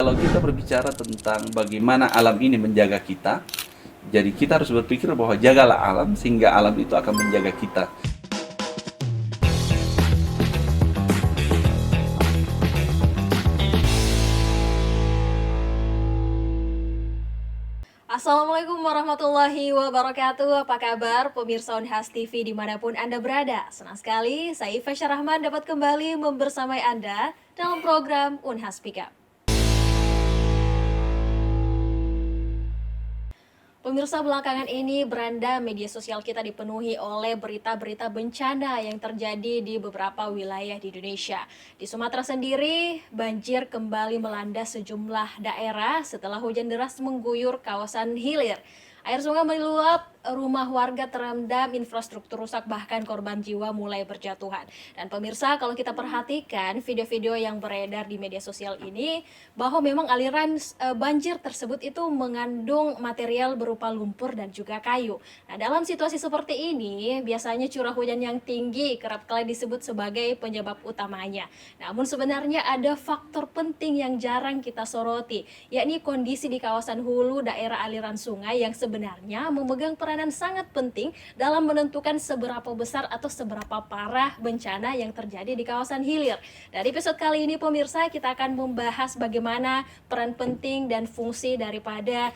kalau kita berbicara tentang bagaimana alam ini menjaga kita, jadi kita harus berpikir bahwa jagalah alam sehingga alam itu akan menjaga kita. Assalamualaikum warahmatullahi wabarakatuh. Apa kabar pemirsa Unhas TV dimanapun Anda berada? Senang sekali saya Iva Syarahman dapat kembali membersamai Anda dalam program Unhas Speak Up. Pemirsa, belakangan ini beranda media sosial kita dipenuhi oleh berita-berita bencana yang terjadi di beberapa wilayah di Indonesia. Di Sumatera sendiri, banjir kembali melanda sejumlah daerah setelah hujan deras mengguyur kawasan hilir. Air sungai meluap, rumah warga terendam, infrastruktur rusak, bahkan korban jiwa mulai berjatuhan. Dan pemirsa, kalau kita perhatikan video-video yang beredar di media sosial ini, bahwa memang aliran banjir tersebut itu mengandung material berupa lumpur dan juga kayu. Nah, dalam situasi seperti ini, biasanya curah hujan yang tinggi kerap kali disebut sebagai penyebab utamanya. Namun sebenarnya ada faktor penting yang jarang kita soroti, yakni kondisi di kawasan hulu daerah aliran sungai yang sebenarnya memegang peranan sangat penting dalam menentukan seberapa besar atau seberapa parah bencana yang terjadi di kawasan hilir. Dari episode kali ini pemirsa, kita akan membahas bagaimana peran penting dan fungsi daripada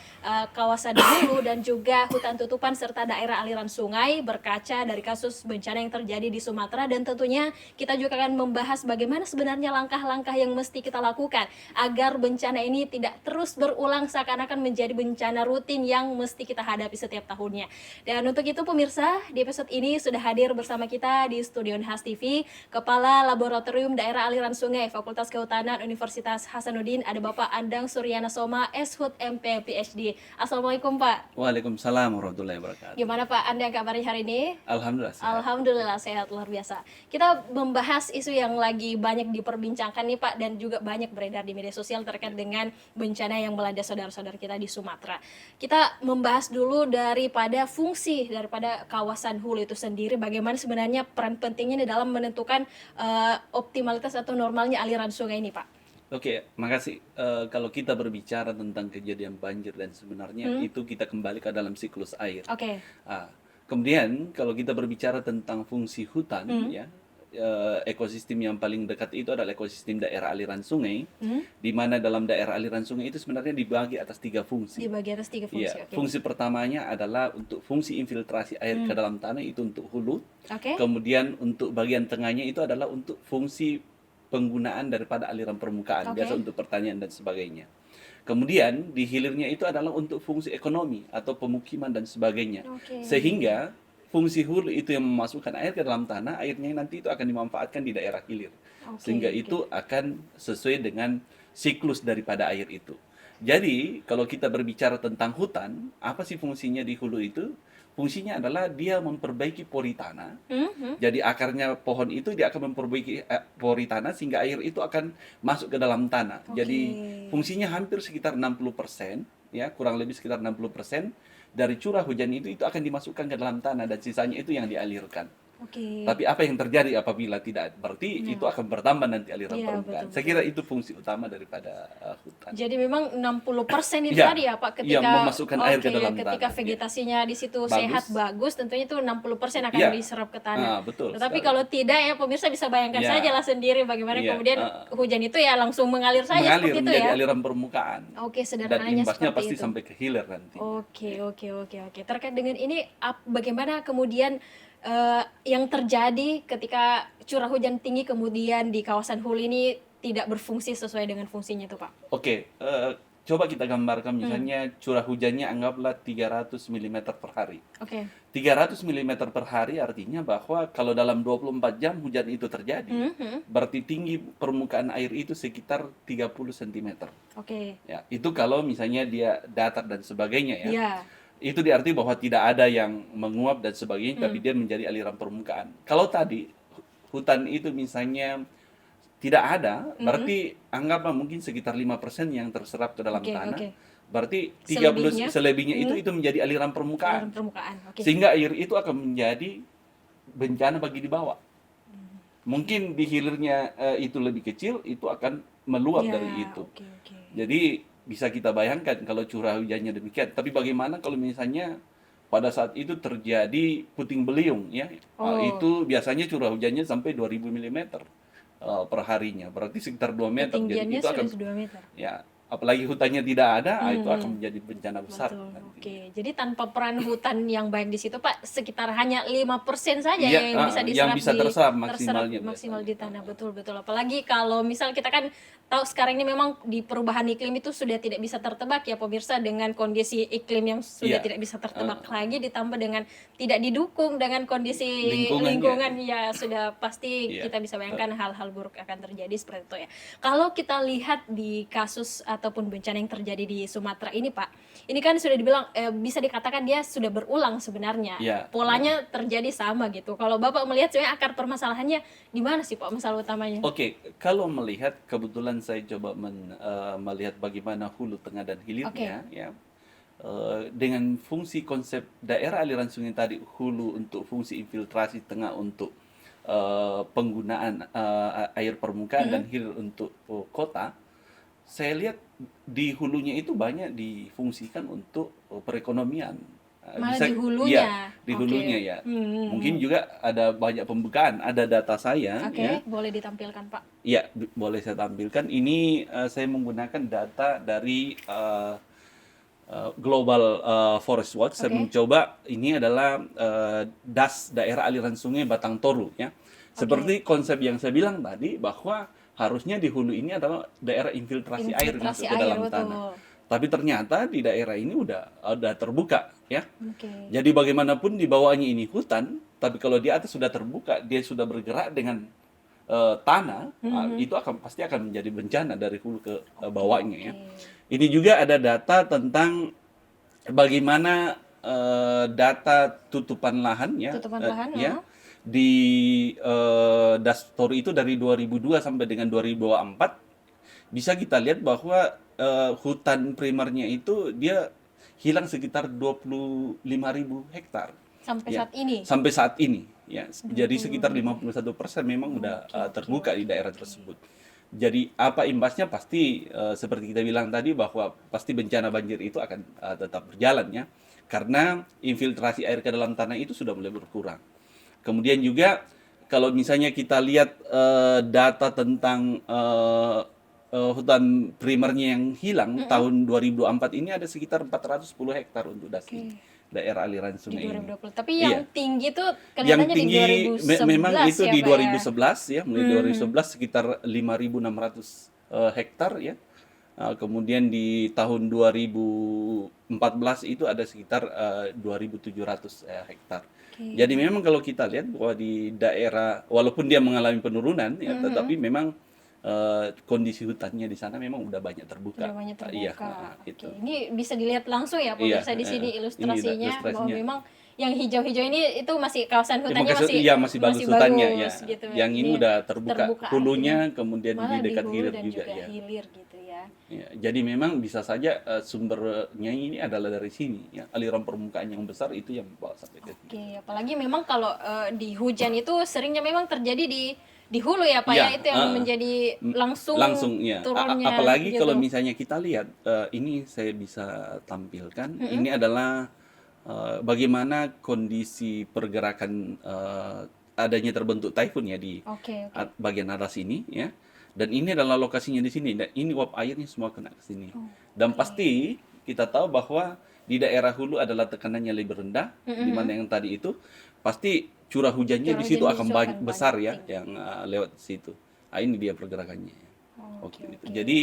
kawasan hulu dan juga hutan tutupan serta daerah aliran sungai berkaca dari kasus bencana yang terjadi di Sumatera, dan tentunya kita juga akan membahas bagaimana sebenarnya langkah-langkah yang mesti kita lakukan agar bencana ini tidak terus berulang seakan-akan menjadi bencana rutin yang mesti kita hadapi setiap tahunnya. Dan untuk itu pemirsa, di episode ini sudah hadir bersama kita di Studio Unhas TV Kepala Laboratorium Daerah Aliran Sungai Fakultas Kehutanan Universitas Hasanuddin, ada Bapak Andang Suryana Soma, SHUT MP PhD. Assalamualaikum Pak. Waalaikumsalam warahmatullahi wabarakatuh. Gimana Pak Anda kabarnya hari ini? Alhamdulillah sehat. Alhamdulillah sehat, luar biasa. Kita membahas isu yang lagi banyak diperbincangkan nih Pak, dan juga banyak beredar di media sosial terkait dengan bencana yang melanda saudara-saudara kita di Sumatera. Kita membahas dulu daripada fungsi daripada kawasan hulu itu sendiri, bagaimana sebenarnya peran pentingnya dalam menentukan optimalitas atau normalnya aliran sungai ini Pak. Oke, makasih. Kalau kita berbicara tentang kejadian banjir dan sebenarnya itu kita kembali ke dalam siklus air. Oke. Kemudian kalau kita berbicara tentang fungsi hutan, ya, ekosistem yang paling dekat itu adalah ekosistem daerah aliran sungai, di mana dalam daerah aliran sungai itu sebenarnya dibagi atas 3 fungsi. Dibagi atas 3 fungsi. Ya, fungsi pertamanya adalah untuk fungsi infiltrasi air ke dalam tanah, itu untuk hulu. Oke. Kemudian untuk bagian tengahnya itu adalah untuk fungsi penggunaan daripada aliran permukaan, biasa untuk pertanian dan sebagainya. Kemudian di hilirnya itu adalah untuk fungsi ekonomi atau pemukiman dan sebagainya. Sehingga fungsi hulu itu yang memasukkan air ke dalam tanah, airnya nanti itu akan dimanfaatkan di daerah hilir. Sehingga itu akan sesuai dengan siklus daripada air itu. Jadi kalau kita berbicara tentang hutan, apa sih fungsinya di hulu itu? Fungsinya adalah dia memperbaiki pori tanah. Jadi akarnya pohon itu dia akan memperbaiki pori tanah sehingga air itu akan masuk ke dalam tanah. Jadi fungsinya hampir sekitar 60%, ya, kurang lebih sekitar 60% dari curah hujan itu akan dimasukkan ke dalam tanah dan sisanya itu yang dialirkan. Tapi apa yang terjadi apabila tidak? Berarti itu akan bertambah nanti aliran permukaan. Saya kira itu fungsi utama daripada hutan. Jadi memang 60% itu Ya, tadi ya Pak, ya, ketika memasukkan air ke dalam ketika tanah. vegetasinya di situ Bagus. sehat bagus, tentunya itu 60% akan Ya. diserap ke tanah. Betul Tetapi sekali. kalau tidak ya pemirsa bisa bayangkan Ya. saja lah sendiri bagaimana Ya, kemudian hujan itu ya langsung mengalir saja mengalir seperti itu menjadi ya. aliran permukaan. Oke, Dan sederhananya imbasnya seperti pasti itu. sampai ke hilir nanti. Oke. Terkait dengan ini, bagaimana kemudian yang terjadi ketika curah hujan tinggi kemudian di kawasan hulu ini tidak berfungsi sesuai dengan fungsinya itu Pak? Oke, coba kita gambarkan misalnya curah hujannya anggaplah 300 mm per hari. 300 mm per hari artinya bahwa kalau dalam 24 jam hujan itu terjadi, berarti tinggi permukaan air itu sekitar 30 cm. Ya, itu kalau misalnya dia datar dan sebagainya ya. Iya. Itu diarti bahwa tidak ada yang menguap dan sebagainya, tapi dia menjadi aliran permukaan. Kalau tadi hutan itu misalnya tidak ada, berarti anggaplah mungkin sekitar 5% yang terserap ke dalam tanah. Berarti 30 selebihnya itu menjadi aliran permukaan. Sehingga air itu akan menjadi bencana bagi di bawah. Mungkin di hilirnya itu lebih kecil, itu akan meluap dari itu. Jadi bisa kita bayangkan kalau curah hujannya demikian. Tapi bagaimana kalau misalnya pada saat itu terjadi puting beliung ya? Oh, Itu biasanya curah hujannya sampai 2000 milimeter per harinya. Berarti sekitar 2 meter. Jadi ketinggiannya itu sudah akan 2 meter. ya apalagi hutannya tidak ada, itu Mhm. akan menjadi bencana besar Betul, nantinya. oke. Jadi tanpa peran hutan yang baik di situ, Pak, sekitar hanya 5% saja Iya, yang bisa yang diserap bisa terserap terserap maksimalnya maksimal biasanya. di tanah. Betul, betul. Apalagi kalau misal kita kan tahu sekarang ini memang di perubahan iklim itu sudah tidak bisa tertebak ya pemirsa, dengan kondisi iklim yang sudah Iya, tidak bisa eh, tertebak lagi ditambah dengan tidak didukung dengan kondisi lingkungannya. lingkungan, ya sudah pasti Iya, kita bisa eh, bayangkan hal-hal buruk akan terjadi seperti itu ya. Kalau kita lihat di kasus ataupun bencana yang terjadi di Sumatera ini, Pak, ini kan sudah dibilang bisa dikatakan dia sudah berulang sebenarnya. iya. Polanya terjadi sama gitu. Kalau Bapak melihat sebenarnya akar permasalahannya di mana sih, Pak, masalah utamanya? Oke, kalau melihat kebetulan saya coba melihat bagaimana hulu, tengah dan Oke. hilirnya, ya. Dengan fungsi konsep daerah aliran sungai tadi, hulu untuk fungsi infiltrasi, tengah untuk penggunaan air permukaan, dan Mm-mm. hilir untuk kota. Saya lihat di hulunya itu banyak difungsikan untuk perekonomian. Malah Bisa, di ya, hulunya. di Oke. hulunya ya. Hmm. Mungkin juga ada banyak pembukaan, ada data saya, Oke, ya. boleh ditampilkan, Pak. Ya, boleh saya tampilkan. Ini saya menggunakan data dari Global Forest Watch. Saya Oke. mencoba, ini adalah DAS, Daerah Aliran Sungai Batang Toru, ya. Oke. Seperti konsep yang saya bilang tadi, bahwa harusnya di hulu ini adalah daerah infiltrasi air Infiltrasi masuk ke air, dalam tanah. betul. Tapi ternyata di daerah ini udah terbuka, ya. Oke. Jadi bagaimanapun di bawahnya ini hutan, tapi kalau di atas sudah terbuka, dia sudah bergerak dengan tanah, Mhm. itu pasti akan menjadi bencana dari hulu ke Oke, bawahnya, oke. ya. Ini juga ada data tentang bagaimana data tutupan lahan, ya, Tutupan lahan, ya, di Dastori itu dari 2002 sampai dengan 2024, bisa kita lihat bahwa hutan primernya itu dia hilang sekitar 25.000 hektar, sampai ya, saat ini. sampai saat ini, ya. Jadi sekitar 25.000. 51% memang udah Oke, oke, terbuka di oke, daerah oke. tersebut. Jadi apa imbasnya? Pasti seperti kita bilang tadi, bahwa pasti bencana banjir itu akan tetap berjalan, ya, karena infiltrasi air ke dalam tanah itu sudah mulai berkurang. Kemudian juga kalau misalnya kita lihat data tentang hutan primernya yang hilang Mm-mm. tahun 2024 ini, ada sekitar 410 hektar untuk das ini, Oke. daerah aliran Di sungai ini. 2020. Tapi yang Iya. tinggi tuh Yang kelihatannya di tinggi memang 2011 itu ya, di Pak ya. 2011, ya, mulai Mhm. 2011 sekitar 5.600 hektar, ya. Kemudian di tahun 2014 itu ada sekitar 2.700 hektar. Jadi Oke. memang kalau kita lihat bahwa di daerah, walaupun dia mengalami penurunan, ya, Mhm. tetapi memang kondisi hutannya di sana memang udah banyak Udah terbuka. banyak Iya, terbuka. itu. Oke, ini bisa dilihat langsung ya Iya, pemirsa di sini ini ilustrasinya bahwa ilustrasinya. memang yang hijau-hijau ini itu masih kawasan Ya, hutannya masih iya, masih bagus masih hutannya, ya. bagus gitu ya. Yang ini Ini udah terbuka terbuka artinya hulunya, kemudian di malah di dekat hulu hilir dan juga, juga ya. hilir gitu ya. Ya, jadi memang bisa saja sumbernya ini adalah dari sini, ya. Aliran permukaan yang besar itu yang membawa sampai ke sini. Oke, apalagi memang kalau di hujan itu seringnya memang terjadi di hulu ya Pak ya, Iya, itu yang menjadi langsung langsung, ya. turunnya Apalagi kalau gitu. misalnya kita lihat, ini saya bisa tampilkan. Mm-mm. Ini adalah bagaimana kondisi pergerakan adanya terbentuk taifun, ya, di Oke, oke. bagian atas ini, ya. Dan ini adalah lokasinya di sini. Dan ini uap airnya semua kena ke sini. Dan Oke. pasti kita tahu bahwa di daerah hulu adalah tekanannya lebih rendah, di Mm-mm. mana yang tadi itu pasti curah hujannya Curah di situ hujan di akan situ akan besar, banyak ya, tinggi. yang lewat situ. Ini dia pergerakannya. Oke, Oke, gitu. oke. Jadi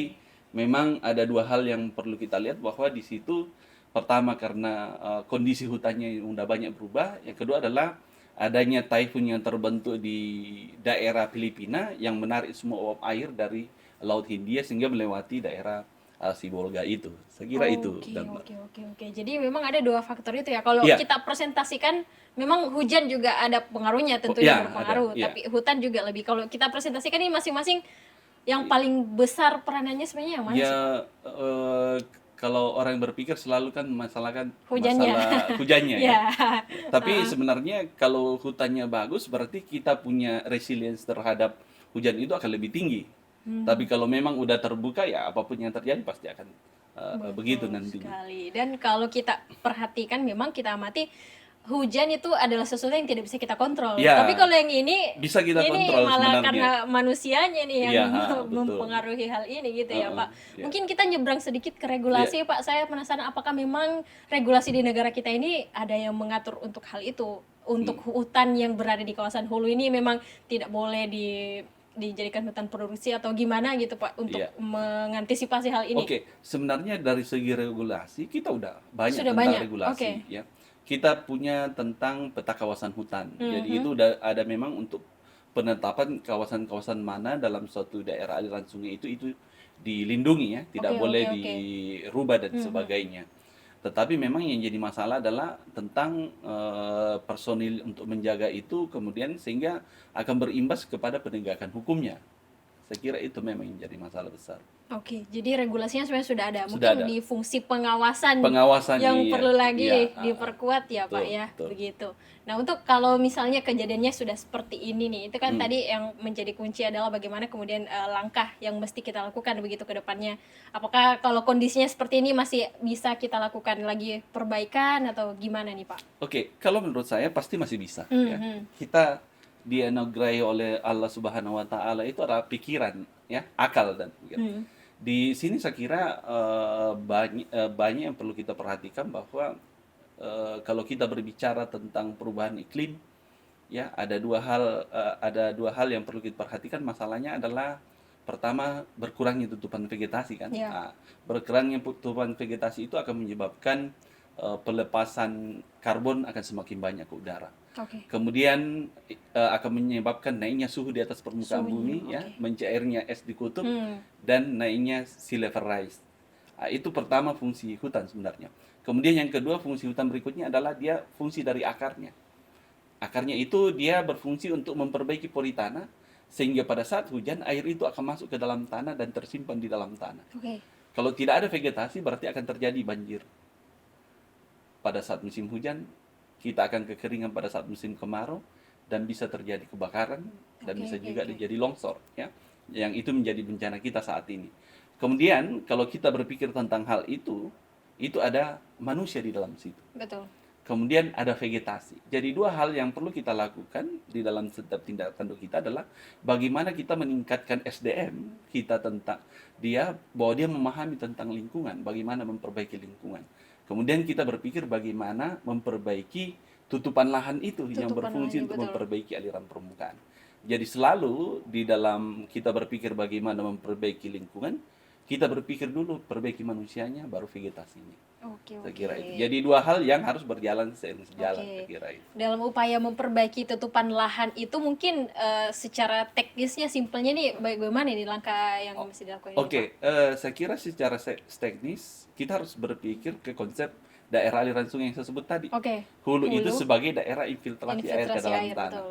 memang ada dua hal yang perlu kita lihat, bahwa di situ pertama karena kondisi hutannya yang udah banyak berubah, yang kedua adalah adanya taifun yang terbentuk di daerah Filipina yang menarik semua uap air dari Laut Hindia sehingga melewati daerah Sibolga itu. Saya kira itu, Oke, dan oke, oke, oke. Jadi memang ada dua faktor itu ya. Kalau iya, kita presentasikan, memang hujan juga ada pengaruhnya, tentunya ya ada, berpengaruh. ya. Tapi hutan juga lebih. Kalau kita presentasikan ini masing-masing yang paling besar peranannya sebenarnya yang mana Ya, sih, Pak? kalau orang berpikir selalu kan masalah Hujannya. hujannya, ya. Ya. Tapi Heeh. sebenarnya kalau hutannya bagus, berarti kita punya resilience terhadap hujan itu akan lebih tinggi. Tapi kalau memang udah terbuka ya apapun yang terjadi pasti akan begitu Betul nantinya. sekali. Dan kalau kita perhatikan memang kita amati hujan itu adalah sesuatu yang tidak bisa kita kontrol. Tapi Ya, kalau yang bisa kita ini kontrol malah sebenarnya. karena manusianya nih yang Iya, betul. mempengaruhi hal ini gitu ya, Heeh, Pak. ya. Mungkin kita nyebrang sedikit ke Iya, regulasi, Pak. Saya penasaran apakah memang regulasi di negara kita ini ada yang mengatur untuk hal itu? Untuk hutan yang berada di kawasan hulu ini memang tidak boleh dijadikan hutan produksi atau gimana gitu, Pak, untuk iya. mengantisipasi hal ini? Oke, sebenarnya dari segi regulasi kita udah banyak Sudah tentang banyak. regulasi Oke. ya. Kita punya tentang peta kawasan hutan. Jadi Mhm. itu udah ada memang untuk penetapan kawasan-kawasan mana dalam suatu daerah aliran sungai itu dilindungi ya, tidak Oke, boleh oke, oke. dirubah dan Mhm. sebagainya. Tetapi memang yang jadi masalah adalah tentang personil untuk menjaga itu kemudian sehingga akan berimbas kepada penegakan hukumnya. Saya kira itu memang yang jadi masalah besar. Oke, jadi regulasinya sebenarnya sudah ada. Sudah Mungkin ada. di fungsi pengawasan Pengawasan yang iya, perlu iya, lagi diperkuat ya, Pak betul, ya, betul. begitu. Nah, untuk kalau misalnya kejadiannya sudah seperti ini nih, itu kan Hmm. tadi yang menjadi kunci adalah bagaimana kemudian langkah yang mesti kita lakukan begitu ke depannya. Apakah kalau kondisinya seperti ini masih bisa kita lakukan lagi perbaikan atau gimana nih, Pak? Oke, kalau menurut saya pasti masih bisa ya. Mhm. Kita dianugerahi oleh Allah Subhanahu wa taala itu adalah pikiran ya, akal dan pikiran. Mhm. Di sini saya kira banyak yang perlu kita perhatikan bahwa kalau kita berbicara tentang perubahan iklim ya ada dua hal yang perlu kita perhatikan. Masalahnya adalah pertama berkurangnya tutupan vegetasi kan. Ya. Nah, berkurangnya tutupan vegetasi itu akan menyebabkan pelepasan karbon akan semakin banyak ke udara. Oke. Kemudian akan menyebabkan naiknya suhu di atas permukaan Suhunya, bumi ya, oke. mencairnya es di kutub Hmm. dan naiknya sea level rise. Nah, itu pertama fungsi hutan sebenarnya. Kemudian yang kedua fungsi hutan berikutnya adalah dia fungsi dari akarnya. Akarnya itu dia berfungsi untuk memperbaiki pori tanah sehingga pada saat hujan air itu akan masuk ke dalam tanah dan tersimpan di dalam tanah. Oke. Kalau tidak ada vegetasi berarti akan terjadi banjir. Pada saat musim hujan kita akan kekeringan pada saat musim kemarau dan bisa terjadi kebakaran dan Oke, bisa oke, juga oke. terjadi longsor ya. Yang itu menjadi bencana kita saat ini. Kemudian kalau kita berpikir tentang hal itu ada manusia di dalam situ. Betul. Kemudian ada vegetasi. Jadi dua hal yang perlu kita lakukan di dalam setiap tindak tanduk kita adalah bagaimana kita meningkatkan SDM kita tentang dia bahwa dia memahami tentang lingkungan, bagaimana memperbaiki lingkungan. Kemudian kita berpikir bagaimana memperbaiki tutupan lahan itu yang Tutupan berfungsi lahannya, untuk betul. memperbaiki aliran permukaan. Jadi selalu di dalam kita berpikir bagaimana memperbaiki lingkungan, kita berpikir dulu perbaiki manusianya baru vegetasinya. Oke, Saya oke. kira itu. Jadi dua hal yang harus berjalan seiring sejalan, Oke. saya kira itu. Dalam upaya memperbaiki tutupan lahan itu mungkin secara teknisnya simpelnya nih bagaimana nih langkah yang mesti dilakukan ini, Pak? Oke, saya kira secara teknis kita harus berpikir ke konsep daerah aliran sungai yang saya sebut tadi. Oke. Hulu itu Hulu, sebagai daerah infiltrasi air ke infiltrasi dalam air, tanah. betul.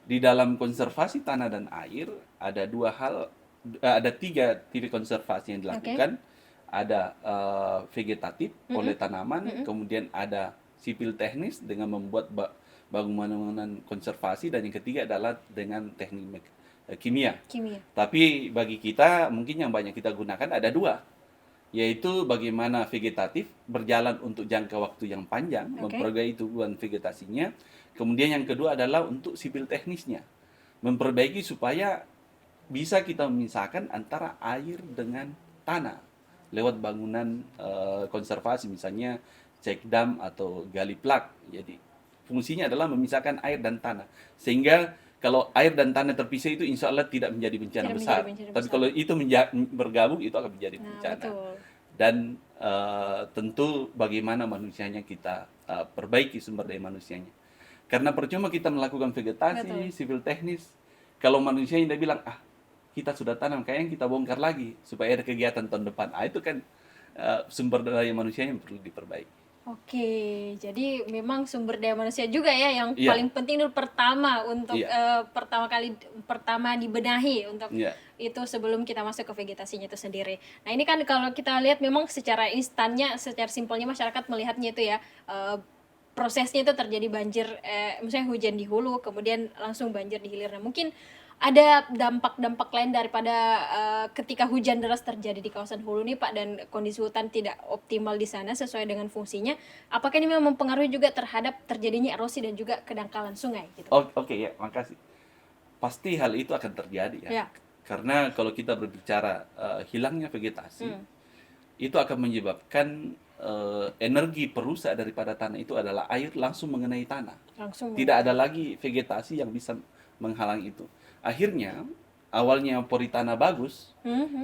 Di dalam konservasi tanah dan air ada dua hal, ada tiga tipe konservasi yang Oke. dilakukan. Ada vegetatif oleh Mm-mm. tanaman, Mm-mm. kemudian ada sipil teknis dengan membuat bangunan konservasi, dan yang ketiga adalah dengan teknik kimia. Kimia. Tapi bagi kita mungkin yang banyak kita gunakan ada dua, yaitu bagaimana vegetatif berjalan untuk jangka waktu yang panjang, Oke. memperbaiki tumbuhan vegetasinya. Kemudian yang kedua adalah untuk sipil teknisnya, memperbaiki supaya bisa kita memisahkan antara air dengan tanah lewat bangunan konservasi, misalnya cek dam atau gali plak. Jadi fungsinya adalah memisahkan air dan tanah, sehingga kalau air dan tanah terpisah itu insya Allah tidak menjadi bencana Tidak besar. menjadi bencana Tapi besar. kalau itu bergabung itu akan menjadi Nah, bencana. betul. Dan tentu bagaimana manusianya kita perbaiki sumber daya manusianya. Karena percuma kita melakukan vegetasi, Betul. sipil teknis, kalau manusia yang bilang, kita sudah tanam, kayaknya kita bongkar lagi supaya ada kegiatan tahun depan. Itu kan sumber daya manusia yang perlu diperbaiki. Oke, jadi memang sumber daya manusia juga ya yang Iya. paling penting dulu pertama untuk Iya. pertama dibenahi untuk Iya. itu sebelum kita masuk ke vegetasinya itu sendiri. Nah ini kan kalau kita lihat memang secara instannya, secara simpelnya masyarakat melihatnya itu ya prosesnya itu terjadi banjir, misalnya hujan di hulu, kemudian langsung banjir di hilir. Nah mungkin ada dampak-dampak lain daripada ketika hujan deras terjadi di kawasan hulu nih Pak, dan kondisi hutan tidak optimal di sana sesuai dengan fungsinya, apakah ini memang mempengaruhi juga terhadap terjadinya erosi dan juga kedangkalan sungai gitu? Oke ya, makasih. Pasti hal itu akan terjadi ya. Ya. Karena kalau kita berbicara hilangnya vegetasi, itu akan menyebabkan energi perusak daripada tanah itu adalah air langsung mengenai tanah. Langsung. Tidak ada lagi vegetasi yang bisa menghalang itu. Akhirnya, awalnya pori tanah bagus,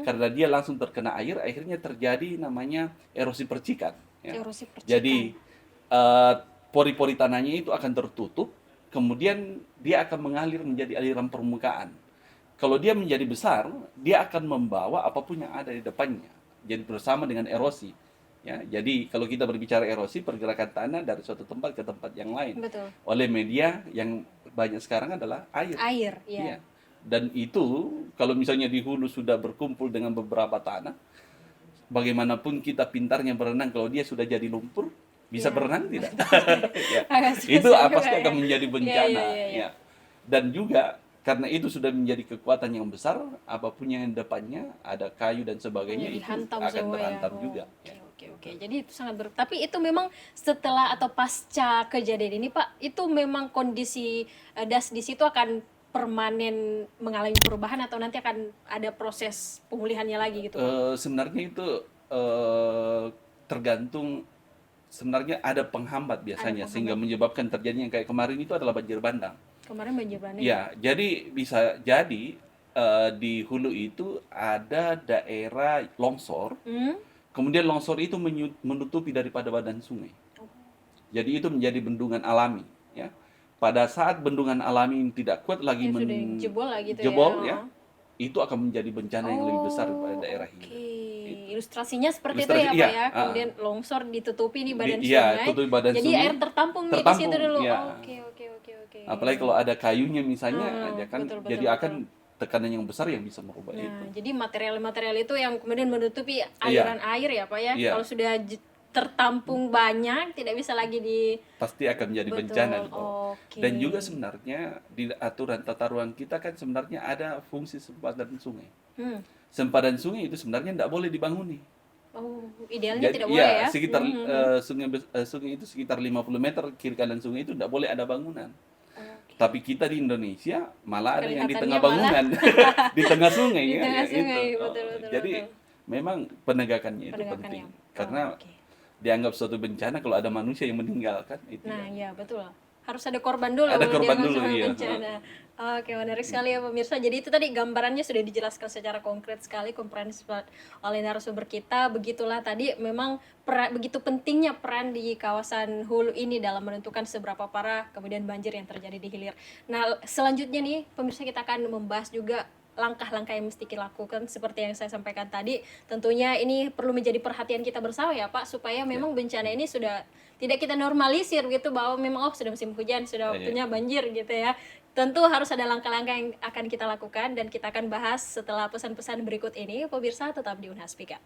karena dia langsung terkena air, akhirnya terjadi namanya erosi percikan. Ya. Erosi percikan. Jadi, pori-pori tanahnya itu akan tertutup, kemudian dia akan mengalir menjadi aliran permukaan. Kalau dia menjadi besar, dia akan membawa apapun yang ada di depannya. Jadi bersama dengan erosi. Ya, jadi kalau kita berbicara erosi, pergerakan tanah dari suatu tempat ke tempat yang lain. Betul. Oleh media yang banyak sekarang adalah air. Air, ya. Iya. Dan itu kalau misalnya di hulu sudah berkumpul dengan beberapa tanah, bagaimanapun kita pintarnya berenang, kalau dia sudah jadi lumpur, bisa Iya. berenang tidak? Ya. Agak susah Itu juga pasti ya. akan menjadi bencana. Iya. Ya. Dan juga karena itu sudah menjadi kekuatan yang besar, apapun yang depannya ada kayu dan sebagainya Hanya itu dihantam akan semua ya. terhantam Oh, juga. Oke. Jadi itu sangat tapi itu memang setelah atau pasca kejadian ini Pak, itu memang kondisi das di situ akan permanen mengalami perubahan atau nanti akan ada proses pemulihannya lagi gitu Pak? Sebenarnya itu tergantung, sebenarnya ada penghambat biasanya sehingga menyebabkan terjadinya kayak kemarin itu adalah banjir bandang. Kemarin banjir bandang. Ya, jadi bisa jadi di hulu itu ada daerah longsor, kemudian longsor itu menutupi daripada badan sungai. Jadi itu menjadi bendungan alami. Ya, pada saat bendungan alami ini tidak kuat lagi Ya, sudah jebol lah gitu jebol, ya. itu akan menjadi bencana yang lebih besar daripada daerah ini. Ilustrasinya seperti itu Ilustrasi, ya Pak iya, ya. Kemudian longsor ditutupi nih badan Iya, sungai. tutupi badan Jadi sungai. air tertampung nih di situ dulu. Iya. Oke. Apalagi kalau ada kayunya misalnya, ya kan, betul, jadi akan tekanan yang besar yang bisa merubah itu. Nah, jadi material-material itu yang kemudian menutupi aliran air ya Pak ya. Iya. Kalau sudah tertampung banyak, tidak bisa lagi Pasti akan menjadi Betul, bencana di bawah. oke. Dan juga sebenarnya di aturan tata ruang kita kan sebenarnya ada fungsi sempadan sungai. Sempadan sungai itu sebenarnya tidak boleh dibanguni. Oh, idealnya tidak boleh ya. Sekitar sungai itu sekitar 50 meter kiri kanan sungai itu tidak boleh ada bangunan. Tapi kita di Indonesia malah ada yang di tengah bangunan, di tengah sungai Di ya. tengah Ya, sungai, itu. betul. Jadi memang penegakannya itu penting. Karena dianggap suatu bencana kalau ada manusia yang meninggalkan itu. Nah, ya betul. Harus ada korban dulu. Ada korban dianggap dulu, sebagai iya. bencana. Oke, menarik sekali ya pemirsa. Jadi itu tadi gambarannya sudah dijelaskan secara konkret sekali, komprehensif oleh narasumber kita. Begitulah tadi memang begitu pentingnya peran di kawasan hulu ini dalam menentukan seberapa parah kemudian banjir yang terjadi di hilir. Nah, selanjutnya nih pemirsa kita akan membahas juga langkah-langkah yang mesti kita lakukan seperti yang saya sampaikan tadi. Tentunya ini perlu menjadi perhatian kita bersama ya Pak, supaya memang bencana ini sudah tidak kita normalisir gitu, bahwa memang sudah musim hujan, sudah waktunya banjir gitu ya. Tentu harus ada langkah-langkah yang akan kita lakukan dan kita akan bahas setelah pesan-pesan berikut ini. Pemirsa tetap di Unhaspika.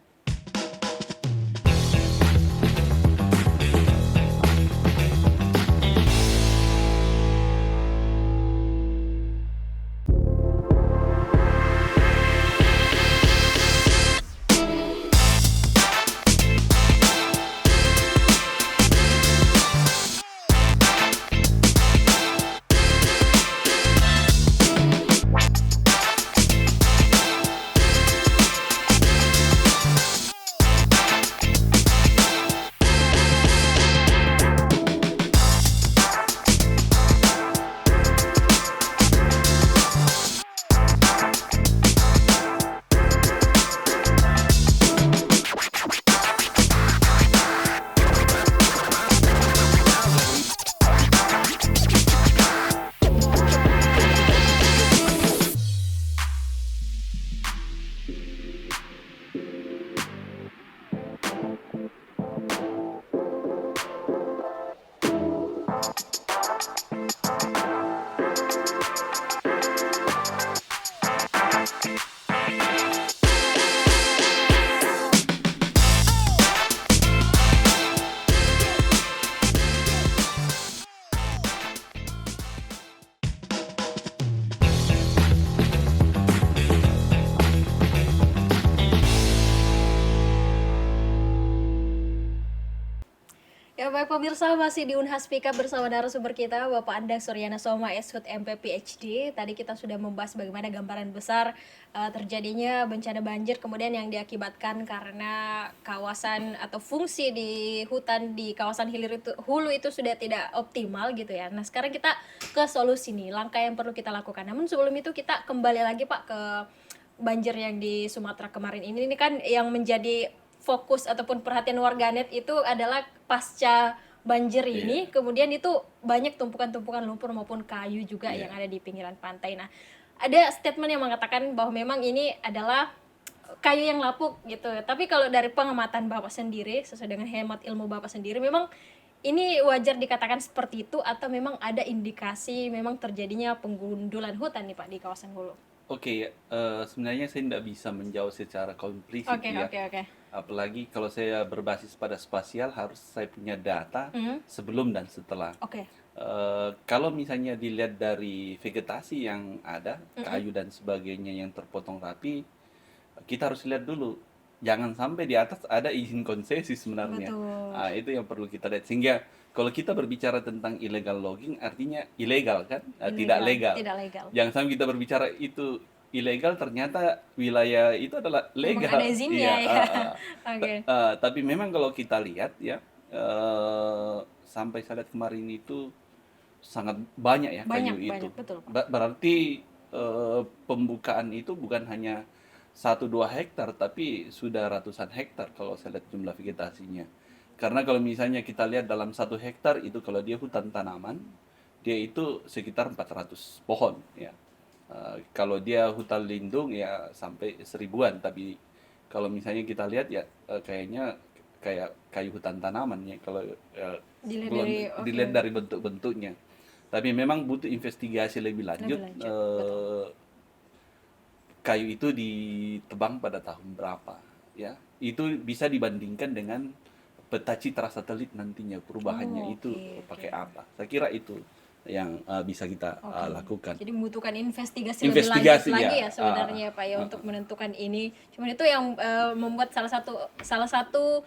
Ya baik pemirsa, masih di Unhas Speak Up bersama narasumber kita Bapak Andang Suryana Soma SHUT MP PhD. Tadi kita sudah membahas bagaimana gambaran besar terjadinya bencana banjir kemudian yang diakibatkan karena kawasan atau fungsi di hutan di kawasan hilir itu hulu itu sudah tidak optimal gitu ya. Nah, sekarang kita ke solusi nih, langkah yang perlu kita lakukan. Namun sebelum itu kita kembali lagi Pak ke banjir yang di Sumatera kemarin ini. Ini kan yang menjadi fokus ataupun perhatian warganet itu adalah pasca banjir ini, kemudian itu banyak tumpukan-tumpukan lumpur maupun kayu juga yang ada di pinggiran pantai. Nah, ada statement yang mengatakan bahwa memang ini adalah kayu yang lapuk gitu. Tapi kalau dari pengamatan Bapak sendiri, sesuai dengan hemat ilmu Bapak sendiri, memang ini wajar dikatakan seperti itu atau memang ada indikasi memang terjadinya penggundulan hutan nih Pak di kawasan hulu? Oke, sebenarnya saya tidak bisa menjawab secara komplisit Oke, ya. oke. Apalagi kalau saya berbasis pada spasial, harus saya punya data sebelum dan setelah. Oke. Kalau misalnya dilihat dari vegetasi yang ada, kayu dan sebagainya yang terpotong rapi, kita harus lihat dulu. Jangan sampai di atas ada izin konsesi sebenarnya. Betul. Itu yang perlu kita lihat. Sehingga kalau kita berbicara tentang illegal logging, artinya ilegal kan, tidak legal. Tidak legal. Jangan sampai kita berbicara itu ilegal, ternyata wilayah itu adalah Memang legal. ada izinnya Iya, ya. Oke. tapi memang kalau kita lihat ya, sampai saya lihat kemarin itu sangat banyak ya kayu itu. Banyak, betul Pak. Berarti pembukaan itu bukan hanya 1-2 hektar, tapi sudah ratusan hektar kalau saya lihat jumlah vegetasinya. Karena kalau misalnya kita lihat dalam 1 hektar itu, kalau dia hutan tanaman, dia itu sekitar 400 pohon ya. Kalau dia hutan lindung ya sampai 1000-an, tapi kalau misalnya kita lihat ya kayaknya kayak kayu hutan tanaman ya kalau dilihat dari bentuk-bentuknya. Tapi memang butuh investigasi lebih lanjut. Kayu itu ditebang pada tahun berapa ya. Itu bisa dibandingkan dengan peta citra satelit nantinya, perubahannya itu pakai apa. Saya kira itu yang bisa kita lakukan. Jadi membutuhkan investigasi lebih lanjut lagi ya sebenarnya Pak ya untuk menentukan ini. Cuman itu yang membuat salah satu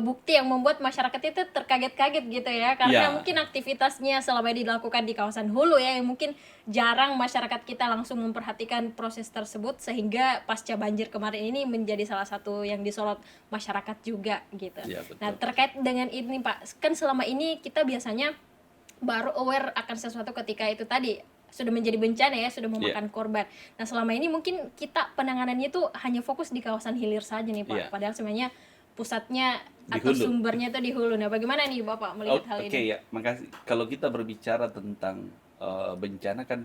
bukti yang membuat masyarakat itu terkaget-kaget gitu ya, karena mungkin aktivitasnya selama ini dilakukan di kawasan hulu ya, yang mungkin jarang masyarakat kita langsung memperhatikan proses tersebut, sehingga pasca banjir kemarin ini menjadi salah satu yang disorot masyarakat juga gitu. Nah, terkait dengan ini Pak, kan selama ini kita biasanya baru aware akan sesuatu ketika itu tadi sudah menjadi bencana ya, sudah memakan korban. Nah, selama ini mungkin kita penanganannya itu hanya fokus di kawasan hilir saja nih Pak, padahal sebenarnya pusatnya atau sumbernya itu di hulu. Nah, bagaimana nih Bapak melihat hal ini? Oke ya, makasih. Kalau kita berbicara tentang bencana kan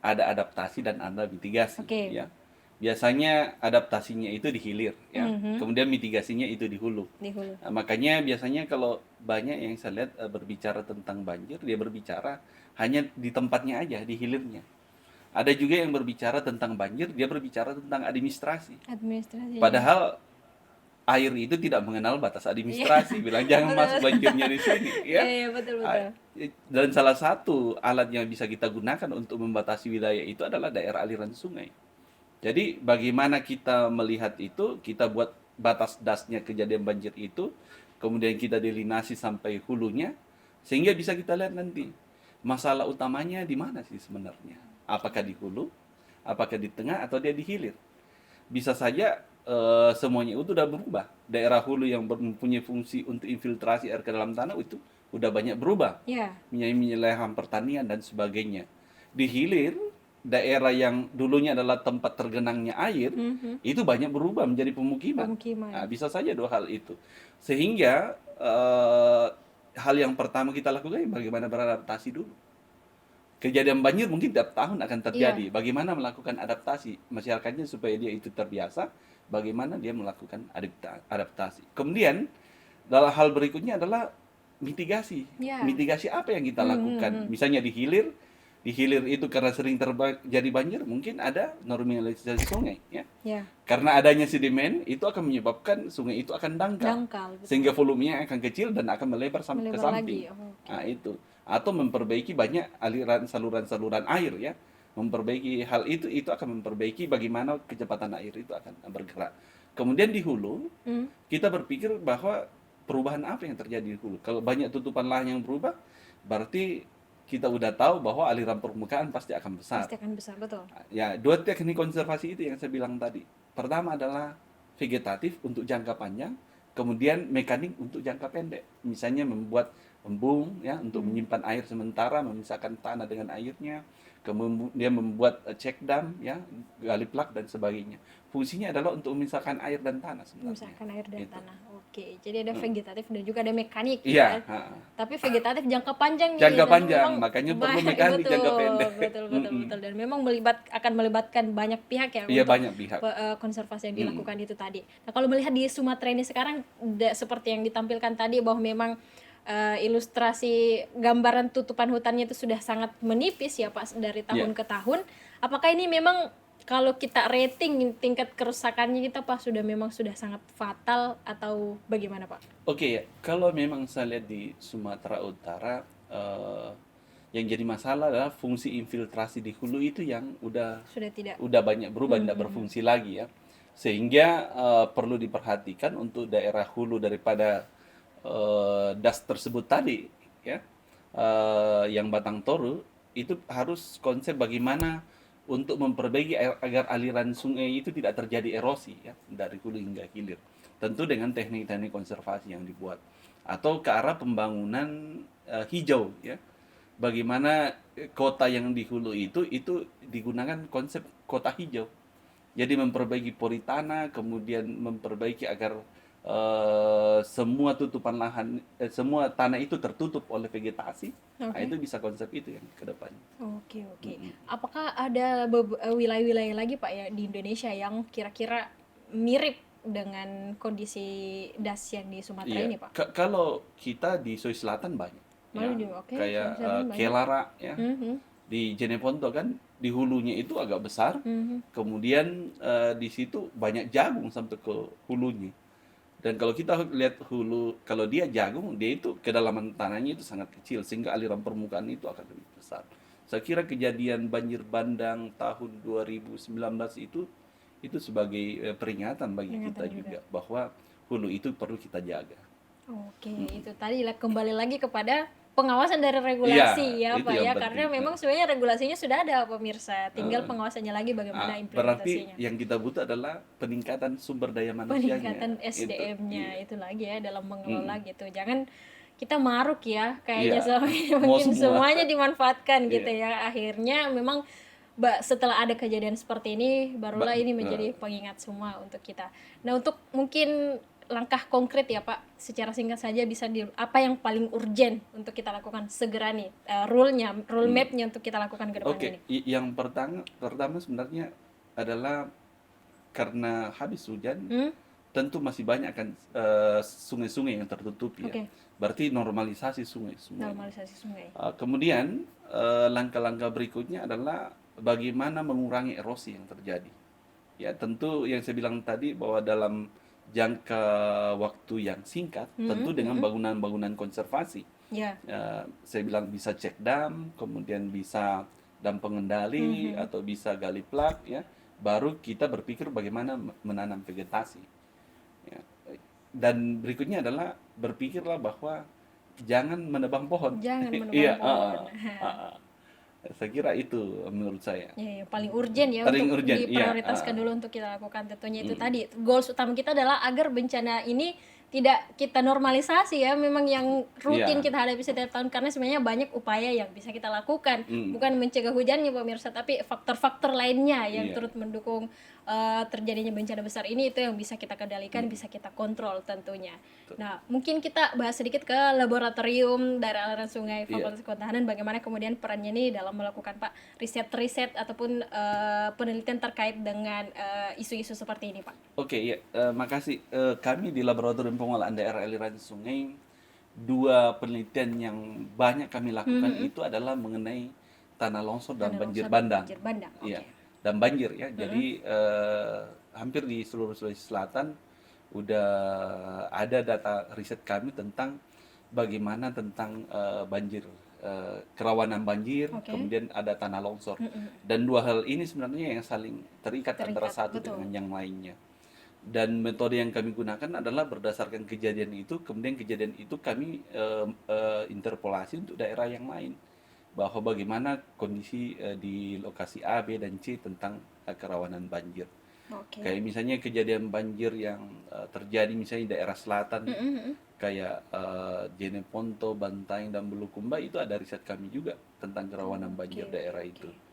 ada adaptasi dan ada mitigasi ya. Biasanya adaptasinya itu di hilir ya. Kemudian mitigasinya itu di hulu. Nah, makanya biasanya kalau banyak yang saya lihat berbicara tentang banjir, dia berbicara hanya di tempatnya aja, di hilirnya. Ada juga yang berbicara tentang banjir, dia berbicara tentang administrasi. Padahal air itu tidak mengenal batas administrasi, bilang jangan masuk banjirnya di sini ya. Betul. Dan salah satu alat yang bisa kita gunakan untuk membatasi wilayah itu adalah daerah aliran sungai. Jadi bagaimana kita melihat itu, kita buat batas dasnya kejadian banjir itu, kemudian kita delinasi sampai hulunya, sehingga bisa kita lihat nanti masalah utamanya di mana sih sebenarnya. Apakah di hulu, apakah di tengah, atau dia di hilir. Bisa saja semuanya itu sudah berubah. Daerah hulu yang mempunyai fungsi untuk infiltrasi air ke dalam tanah itu udah banyak berubah. Menjadi lahan pertanian dan sebagainya. Di hilir, daerah yang dulunya adalah tempat tergenangnya air, itu banyak berubah menjadi pemukiman. Nah, bisa saja dua hal itu. Sehingga hal yang pertama kita lakukan bagaimana beradaptasi dulu. Kejadian banjir mungkin tiap tahun akan terjadi. Bagaimana melakukan adaptasi masyarakatnya supaya dia itu terbiasa, bagaimana dia melakukan adaptasi. Kemudian dalam hal berikutnya adalah mitigasi. Mitigasi apa yang kita lakukan? Misalnya di hilir itu karena sering terjadi banjir, mungkin ada normalisasi sungai ya. Karena adanya sedimen itu akan menyebabkan sungai itu akan dangkal sehingga volumenya akan kecil dan akan melebar sampai ke samping. Nah, itu. Atau memperbaiki banyak aliran saluran-saluran air ya. Memperbaiki hal itu akan memperbaiki bagaimana kecepatan air itu akan bergerak. Kemudian di hulu kita berpikir bahwa perubahan apa yang terjadi di hulu. Kalau banyak tutupan lahan yang berubah, berarti kita udah tahu bahwa aliran permukaan pasti akan besar. Pasti akan besar, betul. Ya, dua teknik konservasi itu yang saya bilang tadi. Pertama adalah vegetatif untuk jangka panjang, kemudian mekanik untuk jangka pendek. Misalnya membuat embung ya untuk menyimpan air sementara, memisahkan tanah dengan airnya, kemudian membuat check dam ya, gali plak dan sebagainya. Fungsinya adalah untuk memisahkan air dan tanah sebenarnya. Memisahkan air dan Itu. tanah. Oke, jadi ada vegetatif dan juga ada mekanik Iya, ya. Tapi vegetatif jangka panjang nih, jangka dan panjang, memang makanya perlu mekanik betul, jangka pendek. betul, dan memang akan melibatkan banyak pihak ya Iya, untuk banyak pihak. konservasi yang dilakukan itu tadi. Nah, kalau melihat di Sumatera ini sekarang seperti yang ditampilkan tadi bahwa memang ilustrasi gambaran tutupan hutannya itu sudah sangat menipis ya Pak dari tahun ke tahun. Apakah ini memang kalau kita rating tingkat kerusakannya kita Pak memang sudah sangat fatal atau bagaimana Pak? Oke ya, kalau memang saya lihat di Sumatera Utara, yang jadi masalah adalah fungsi infiltrasi di hulu itu yang Sudah tidak. udah banyak berubah, tidak berfungsi lagi ya. Sehingga perlu diperhatikan untuk daerah hulu daripada das tersebut tadi ya, yang Batang Toru itu harus konsep bagaimana untuk memperbaiki agar aliran sungai itu tidak terjadi erosi ya dari hulu hingga hilir. Tentu dengan teknik-teknik konservasi yang dibuat atau ke arah pembangunan hijau ya. Bagaimana kota yang di hulu itu digunakan konsep kota hijau. Jadi memperbaiki pori tanah, kemudian memperbaiki agar semua tutupan lahan, semua tanah itu tertutup oleh vegetasi. Nah, itu bisa konsep itu yang ke depannya. Oke. Apakah ada wilayah-wilayah lagi Pak ya di Indonesia yang kira-kira mirip dengan kondisi das yang di Sumatera Iya, ini Pak? kalau kita di Sulawesi Selatan banyak. Ya, Oke, kayak Sulawesi Selatan banyak. Kelara ya. Mhm. Di Jeneponto kan di hulunya itu agak besar. Kemudian di situ banyak jagung sampai ke hulunya. Dan kalau kita lihat hulu, kalau dia jagung, dia itu kedalaman tanahnya itu sangat kecil sehingga aliran permukaan itu akan lebih besar. Saya kira kejadian banjir bandang tahun 2019 itu sebagai peringatan bagi kita juga bahwa hulu itu perlu kita jaga. Oke, itu tadi kembali lagi kepada pengawasan dari regulasi Iya, ya itu Pak yang ya, penting. karena memang sebenarnya regulasinya sudah ada pemirsa, tinggal pengawasannya lagi bagaimana Berarti implementasinya. yang kita butuh adalah peningkatan sumber daya manusianya. Peningkatan SDM-nya Iya. itu lagi ya dalam mengelola gitu. Jangan kita maruk ya kayaknya Iya. selama ini Mau mungkin semua. semuanya dimanfaatkan gitu Iya. ya. Akhirnya memang setelah ada kejadian seperti ini barulah ini menjadi pengingat semua untuk kita. Nah, untuk mungkin langkah konkret ya Pak, secara singkat saja bisa apa yang paling urgent untuk kita lakukan segera nih, rule map-nya untuk kita lakukan ke depan ini. Oke, yang pertama sebenarnya adalah karena habis hujan, tentu masih banyak kan sungai-sungai yang tertutup ya. Oke. Berarti normalisasi sungai semua. Normalisasi sungai. Kemudian langkah-langkah berikutnya adalah bagaimana mengurangi erosi yang terjadi. Ya, tentu yang saya bilang tadi bahwa dalam jangka waktu yang singkat, tentu dengan bangunan-bangunan konservasi. Ya. Saya bilang bisa cek dam, kemudian bisa dam pengendali atau bisa gali plak ya. Baru kita berpikir bagaimana menanam vegetasi. Ya. Dan berikutnya adalah berpikirlah bahwa jangan menebang pohon. Jangan menebang Iya, pohon. saya kira itu menurut saya. Ya, paling urgent ya Paling untuk urgent, diprioritaskan dulu untuk kita lakukan. Tentunya itu tadi goals utama kita adalah agar bencana ini tidak kita normalisasi ya, memang yang rutin kita hadapi setiap tahun, karena sebenarnya banyak upaya yang bisa kita lakukan, bukan mencegah hujannya pemirsa, tapi faktor-faktor lainnya yang turut mendukung terjadinya bencana besar ini, itu yang bisa kita kendalikan, bisa kita kontrol tentunya. Nah, mungkin kita bahas sedikit ke laboratorium dari aliran sungai Fakultas Kehutanan, bagaimana kemudian perannya nih dalam melakukan Pak riset-riset ataupun penelitian terkait dengan isu-isu seperti ini Pak. Oke, ya, makasih. Kami di Laboratorium Pengolahan Daerah Aliran Sungai, dua penelitian yang banyak kami lakukan itu adalah mengenai tanah longsor dan banjir bandang. Iya, dan banjir ya. Jadi hampir di seluruh Sulawesi Selatan udah ada data riset kami tentang bagaimana tentang banjir, kerawanan banjir, kemudian ada tanah longsor. Dan dua hal ini sebenarnya yang saling terikat antara satu dengan yang lainnya. Dan metode yang kami gunakan adalah berdasarkan kejadian itu, kemudian kejadian itu kami interpolasi untuk daerah yang lain, bahwa bagaimana kondisi di lokasi A, B, dan C tentang kerawanan banjir. Oke. Kayak misalnya kejadian banjir yang terjadi misalnya di daerah selatan, kayak Jeneponto, Bantaeng, dan Bulukumba, itu ada riset kami juga tentang kerawanan banjir Oke, daerah oke, itu. oke.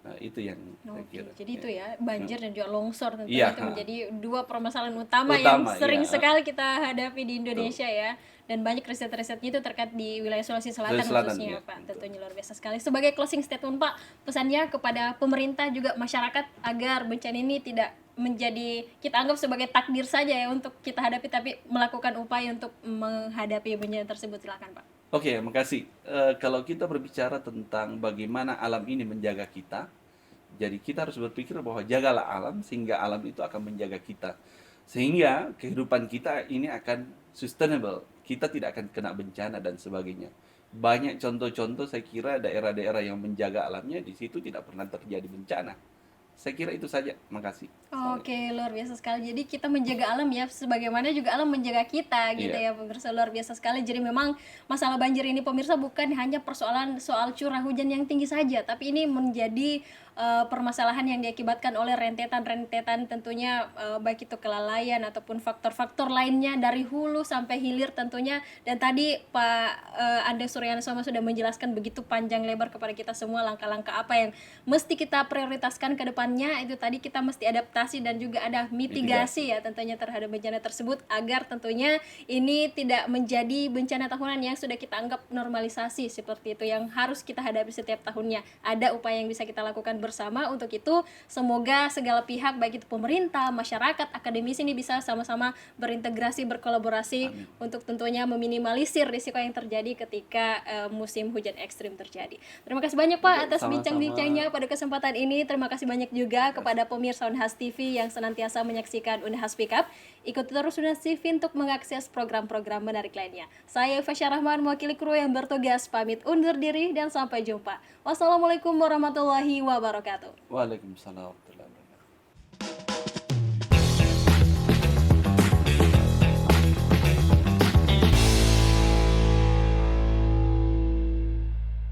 Nah, itu yang saya Oke, kira. jadi itu Ya. ya, banjir dan juga longsor Iya, tentunya itu ha. menjadi dua permasalahan utama yang Utama, sering iya. sekali kita hadapi di Betul. Indonesia ya. Dan banyak riset-risetnya itu terkait di wilayah Sulawesi Sulawesi Selatan Selatan, khususnya ya. Pak. Betul. Tentunya luar biasa sekali. Sebagai closing statement Pak, pesannya kepada pemerintah juga masyarakat agar bencana ini tidak menjadi kita anggap sebagai takdir saja ya untuk kita hadapi, tapi melakukan upaya untuk menghadapi bencana tersebut. Silakan Pak. Oke, makasih. Kalau kita berbicara tentang bagaimana alam ini menjaga kita, jadi kita harus berpikir bahwa jagalah alam sehingga alam itu akan menjaga kita. Sehingga kehidupan kita ini akan sustainable. Kita tidak akan kena bencana dan sebagainya. Banyak contoh-contoh saya kira daerah-daerah yang menjaga alamnya di situ tidak pernah terjadi bencana. Saya kira itu saja. Makasih. Oke, luar biasa sekali. Jadi kita menjaga alam ya, sebagaimana juga alam menjaga kita gitu Iya, ya, pemirsa, luar biasa sekali. Jadi memang masalah banjir ini pemirsa bukan hanya persoalan soal curah hujan yang tinggi saja, tapi ini menjadi permasalahan yang diakibatkan oleh rentetan-rentetan tentunya, baik itu kelalaian ataupun faktor-faktor lainnya dari hulu sampai hilir tentunya. Dan tadi Pak Ande Suryana Soma sudah menjelaskan begitu panjang lebar kepada kita semua langkah-langkah apa yang mesti kita prioritaskan ke depannya. Itu tadi kita mesti adaptasi dan juga ada mitigasi ya tentunya terhadap bencana tersebut, agar tentunya ini tidak menjadi bencana tahunan yang sudah kita anggap normalisasi seperti itu, yang harus kita hadapi setiap tahunnya. Ada upaya yang bisa kita lakukan bersama. Untuk itu semoga segala pihak baik itu pemerintah, masyarakat, akademisi ini bisa sama-sama berintegrasi, berkolaborasi untuk tentunya meminimalisir risiko yang terjadi ketika musim hujan ekstrim terjadi. Terima kasih banyak Pak atas sama-sama. bincang-bincangnya pada kesempatan ini. Terima kasih banyak juga kepada pemirsa Unhas TV yang senantiasa menyaksikan Unhas Speak Up. Ikuti terus Unhas TV untuk mengakses program-program menarik lainnya. Saya Fasya Rahman, mewakili kru yang bertugas, pamit undur diri dan sampai jumpa. Wassalamualaikum warahmatullahi wabarakatuh. Waalaikumsalam.